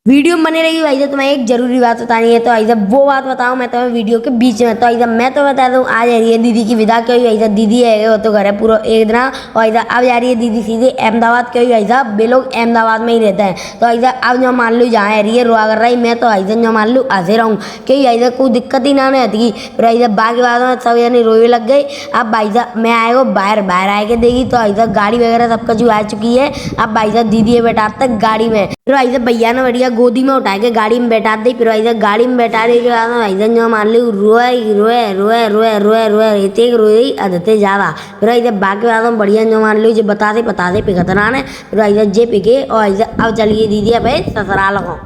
Video में बने रही भाई साहब, तुम्हें एक जरूरी बात बतानी है। तो भाई साहब वो बात बताऊं मैं तुम्हें वीडियो के बीच में। तो भाई साहब मैं तो बता दूं, आज आ रही है दीदी की विदा। क्यों भाई साहब दीदी है वो तो घर है पूरा एक दिन। और भाई साहब अब जा रही है दीदी सीधे अहमदाबाद। क्यों भाई साहब वे लोग अहमदाबाद में ही रहते हैं। तो भाई साहब अब जो मान लो जहाँ आ रही है रोआ कर रही, मैं तो भाई साहब जो मान लो हंसे रहूँ क्यों भाई साहब कोई दिक्कत ही ना रहती। फिर भाई साहब बाकी बातों में सब यानी रोए लग गई। अब भाई साहब मैं आएगा बाहर बाहर आए के देगी। तो भाई साहब गाड़ी वगैरह सबका जो आ चुकी है। अब भाई साहब दीदी बैठा तक गाड़ी में, फिर भाई साहब भैया ने बढ़िया गोदी में उठा के गाड़ी में बैठा दी। फिर भाई साहब गाड़ी में बैठा रही के बाद भाई साहब जो मान ली रोए रोए रोए रोए रोए रोए रहते रोई अधते ज्यादा। फिर भाई साहब बाकी बातों में बढ़िया जो मान लो जो बताते पिघतना ने। फिर भाई साहब जे पिके और भाई साहब अब चलिए दीदी अब ससुराल को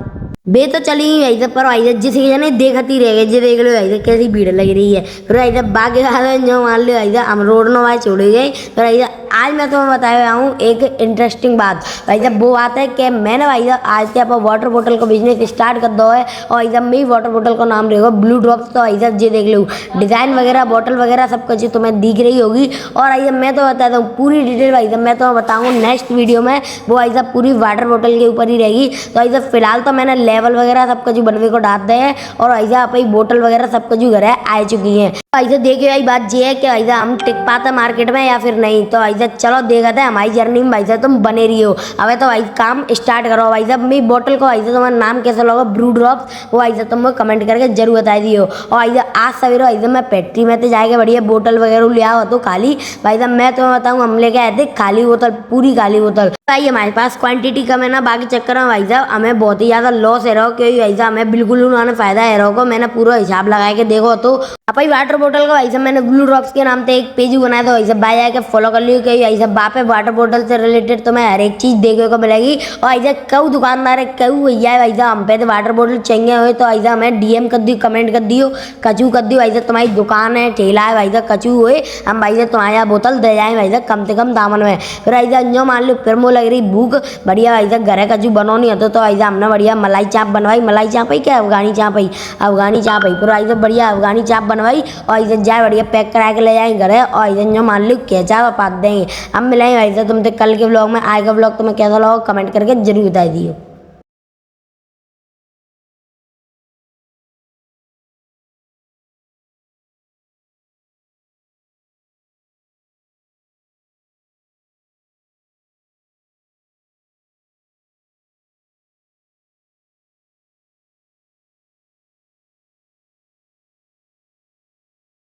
बे तो चली भाई साहब। पर भाई साहब जिसे जने देखती रह गए जे देख लो भाई साहब कैसी भीड़ लग रही है। फिर भाई साहब बाकी बातों जो मान लो भाई साहब हम रोड नो भाई छोड़ गए। फिर भाई साहब आज मैं तुम्हें बताया हूँ एक इंटरेस्टिंग बात। भाई साहब वो बात है कि मैंने भाई साहब आज से आप वाटर बोतल का बिजनेस स्टार्ट कर दो है। और भाई साहब मेरी वाटर बोतल का नाम रहेगा ब्लू ड्रॉप्स। तो भाई साहब ये देख लो डिज़ाइन वगैरह बॉटल वगैरह सब कुछ तुम्हें दिख रही होगी। और भाई साहब मैं तो बताता हूँ पूरी डिटेल भाई साहब मैं तो बताऊँगा नेक्स्ट वीडियो में। वो भाई साहब पूरी वाटर बोतल के ऊपर ही रहेगी। तो भाई साहब फिलहाल तो मैंने लेवल वगैरह सब कुछ बनवे को डाल दे है। और भाई साहब अपनी बोतल वगैरह सब कुछ घर है आ चुकी है। भाई साहब देखिए भाई बात ये है कि भाई साहब हम टिक पाते मार्केट में या फिर नहीं। तो भाई साहब चलो देखा था हमारी जर्नी में भाई साहब तुम बने रही हो। अब तो भाई काम स्टार्ट करो। भाई साहब मेरी बोतल को भाई साहब तुम्हारा नाम कैसा लगा ब्लू ड्रॉप्स वो भाई साहब तुमको कमेंट करके जरूर बता दियो। और भाई साहब आज सवेरे भाई साहब मैं फैक्ट्री में तो जाएगा बढ़िया बोतल वगैरह ले आओ तो खाली। भाई साहब मैं तुम्हें बताऊँ हम लेके आए थे खाली बोतल पूरी खाली बोतल। भाई हमारे पास क्वांटिटी कम है ना, बाकी चक्कर में भाई साहब हमें बहुत ही ज़्यादा लॉस है रहो। क्योंकि भाई साहब हमें बिल्कुल उन्होंने फायदा है रहो को मैंने पूरा हिसाब लगा के देखो। तो भाई वाटर बोतल का भाई साहब मैंने ब्लू ड्रॉप्स के नाम से एक पेज बनाया था। भाई साहब भाई आके फॉलो कर लियो। क्योंकि भाई साहब बापे वाटर बोतल से रिलेटेड तुम्हें हर एक चीज़ देखने को मिलेगी। और भाई साहब कऊ दुकानदार है कऊ भैया है भाई साहब हम पे तो वाटर बोतल चाहिए हुए। तो भाई साहब हमें DM कर दियो कमेंट कर दियो कचू कर दियो। भाई साहब तुम्हारी दुकान है ठेला है भाई साहब कचू हुए हम भाई साहब तुम्हारे यहाँ बोतल दे जाए भाई साहब कम से कम दामन में। फिर भाई साहब जो मान लो फिर मुँह लग रही भूख बढ़िया भाई साहब घर कचू बनोनी होता। तो भाई साहब हमने बढ़िया मलाई चाप बनवाई। मलाई चाप है क्या अफगानी चाप है अफगानी चाप है। फिर भाई साहब बढ़िया अफगानी चाप बनवाई और इधर जाए बढ़िया पैक करा के ले जाए घर है। और इधर जो मान लो कैचा पात देंगे। हम मिलाएंगे भाई साहब तुमसे कल के ब्लॉग में। आएगा ब्लॉग तुम्हें कैसा लगा कमेंट करके जरूर बता दियो।